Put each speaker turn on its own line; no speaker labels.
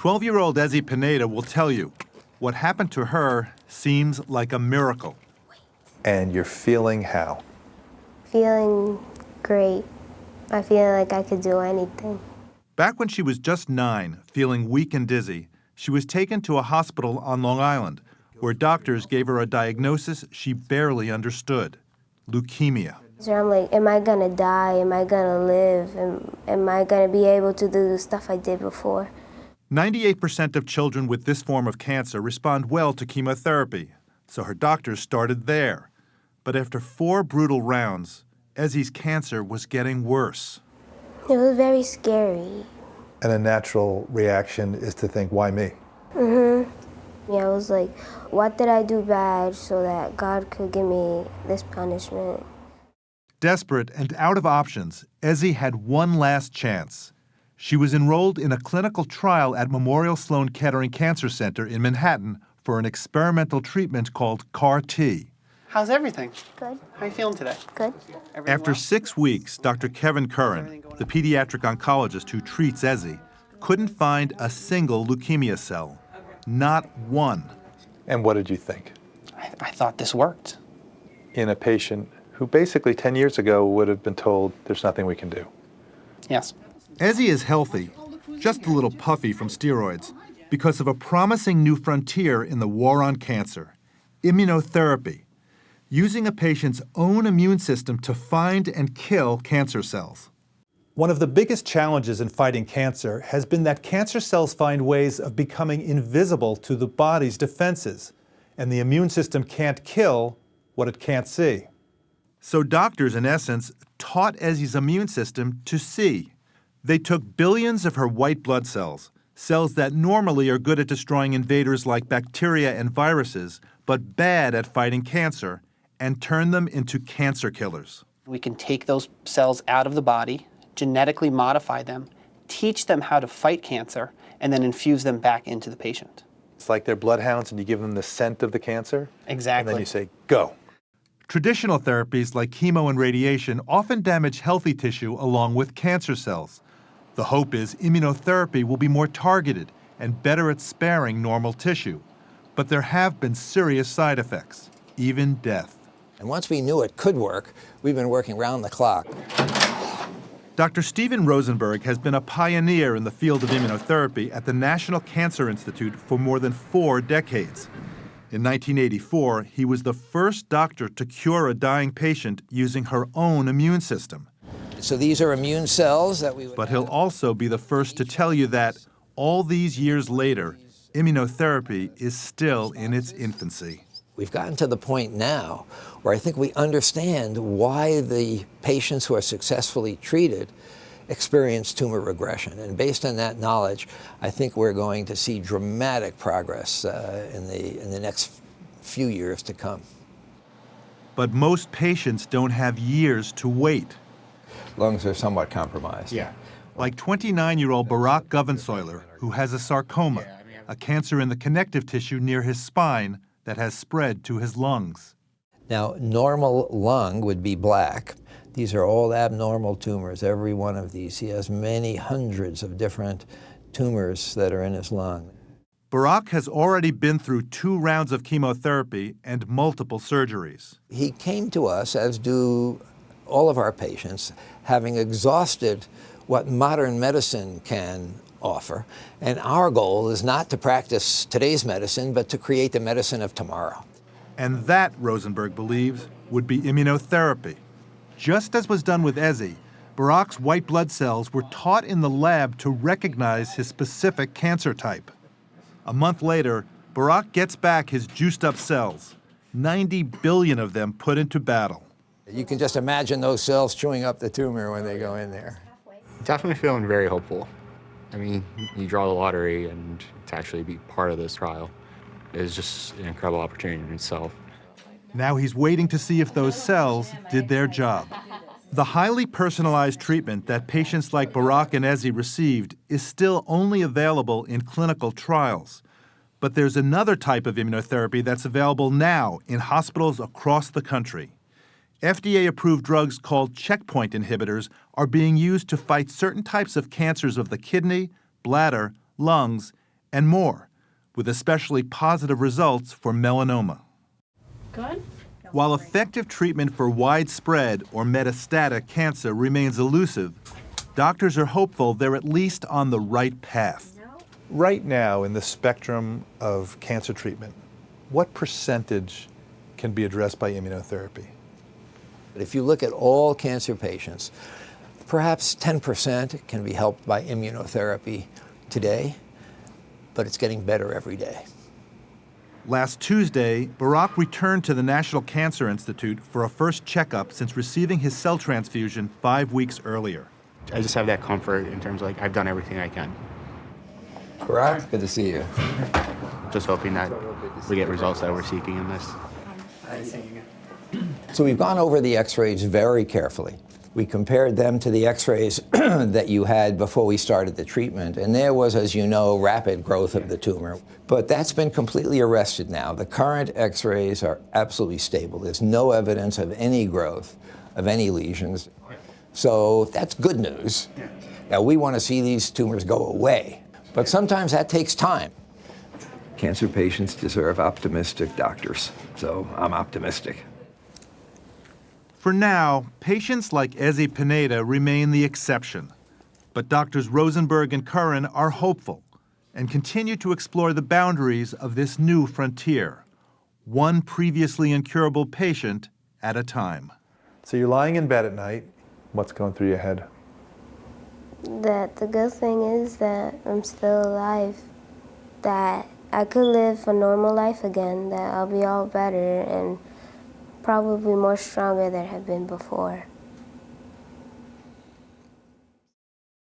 12-year-old Ezzy Pineda will tell you what happened to her seems like a miracle.
And you're feeling how?
Feeling great. I feel like I could do anything.
Back when she was just 9, feeling weak and dizzy, she was taken to a hospital on Long Island, where doctors gave her a diagnosis she barely understood: leukemia.
So I'm like, am I gonna die? Am I gonna live? Am I gonna be able to do the stuff I did before?
98% of children with this form of cancer respond well to chemotherapy, so her doctors started there. But after 4 brutal rounds, Ezzy's cancer was getting worse.
It was very scary.
And a natural reaction is to think, why me?
Yeah, I was like, what did I do bad so that God could give me this punishment?
Desperate and out of options, Ezzy had one last chance. She was enrolled in a clinical trial at Memorial Sloan Kettering Cancer Center in Manhattan for an experimental treatment called CAR-T.
How's everything?
Good.
How are you feeling today?
Good.
Everything
After
well?
6 weeks, Dr. Kevin Curran, the pediatric oncologist who treats Ezzy, couldn't find a single leukemia cell. Not one.
And what did you think?
I thought this worked.
In a patient who basically 10 years ago would have been told there's nothing we can do.
Yes.
Ezzy is healthy, just a little puffy from steroids, because of a promising new frontier in the war on cancer: immunotherapy, using a patient's own immune system to find and kill cancer cells. One of the biggest challenges in fighting cancer has been that cancer cells find ways of becoming invisible to the body's defenses, and the immune system can't kill what it can't see. So doctors, in essence, taught Ezzy's immune system to see. They took billions of her white blood cells, cells that normally are good at destroying invaders like bacteria and viruses, but bad at fighting cancer, and turned them into cancer killers.
We can take those cells out of the body, genetically modify them, teach them how to fight cancer, and then infuse them back into the patient.
It's like they're bloodhounds and you give them the scent of the cancer.
Exactly.
And then you say, go.
Traditional therapies like chemo and radiation often damage healthy tissue along with cancer cells. The hope is immunotherapy will be more targeted and better at sparing normal tissue. But there have been serious side effects, even death.
And once we knew it could work, we've been working round the clock.
Dr. Steven Rosenberg has been a pioneer in the field of immunotherapy at the National Cancer Institute for more than 4 decades. In 1984, he was the first doctor to cure a dying patient using her own immune system.
So these are immune cells that we would
But he'll also be the first to tell you that, all these years later, immunotherapy is still in its infancy.
We've gotten to the point now where I think we understand why the patients who are successfully treated experience tumor regression. And based on that knowledge, I think we're going to see dramatic progress in the next few years to come.
But most patients don't have years to wait.
Lungs are somewhat compromised.
Yeah. Like 29-year-old Barack Govensoiler, who has a sarcoma, a cancer in the connective tissue near his spine that has spread to his lungs.
Now, normal lung would be black. These are all abnormal tumors, every one of these. He has many hundreds of different tumors that are in his lung.
Barack has already been through 2 rounds of chemotherapy and multiple surgeries.
He came to us, as do all of our patients, having exhausted what modern medicine can offer. And our goal is not to practice today's medicine, but to create the medicine of tomorrow.
And that, Rosenberg believes, would be immunotherapy. Just as was done with Ezzy, Barack's white blood cells were taught in the lab to recognize his specific cancer type. A month later, Barack gets back his juiced-up cells, 90 billion of them put into battle.
You can just imagine those cells chewing up the tumor when they go in there.
Definitely feeling very hopeful. I mean, you draw the lottery, and to actually be part of this trial is just an incredible opportunity in itself.
Now he's waiting to see if those cells did their job. The highly personalized treatment that patients like Barack and Ezzy received is still only available in clinical trials. But there's another type of immunotherapy that's available now in hospitals across the country. FDA-approved drugs called checkpoint inhibitors are being used to fight certain types of cancers of the kidney, bladder, lungs, and more, with especially positive results for melanoma.
Good.
While effective treatment for widespread or metastatic cancer remains elusive, doctors are hopeful they're at least on the right path.
Right now, in the spectrum of cancer treatment, what percentage can be addressed by immunotherapy?
If you look at all cancer patients, perhaps 10% can be helped by immunotherapy today, but it's getting better every day.
Last Tuesday, Barack returned to the National Cancer Institute for a first checkup since receiving his cell transfusion 5 weeks earlier.
I just have that comfort in terms of like I've done everything I can.
Barack, good to see you.
Just hoping that we get results that we're seeking in this.
So we've gone over the x-rays very carefully. We compared them to the x-rays that you had before we started the treatment, and there was, as you know, rapid growth of the tumor. But that's been completely arrested now. The current x-rays are absolutely stable. There's no evidence of any growth of any lesions. So that's good news. Now we want to see these tumors go away, but sometimes that takes time. Cancer patients deserve optimistic doctors, so I'm optimistic.
For now, patients like Ezi Pineda remain the exception. But Doctors Rosenberg and Curran are hopeful and continue to explore the boundaries of this new frontier, one previously incurable patient at a time.
So you're lying in bed at night. What's going through your head?
That the good thing is that I'm still alive, that I could live a normal life again, that I'll be all better and probably more stronger than I have been before.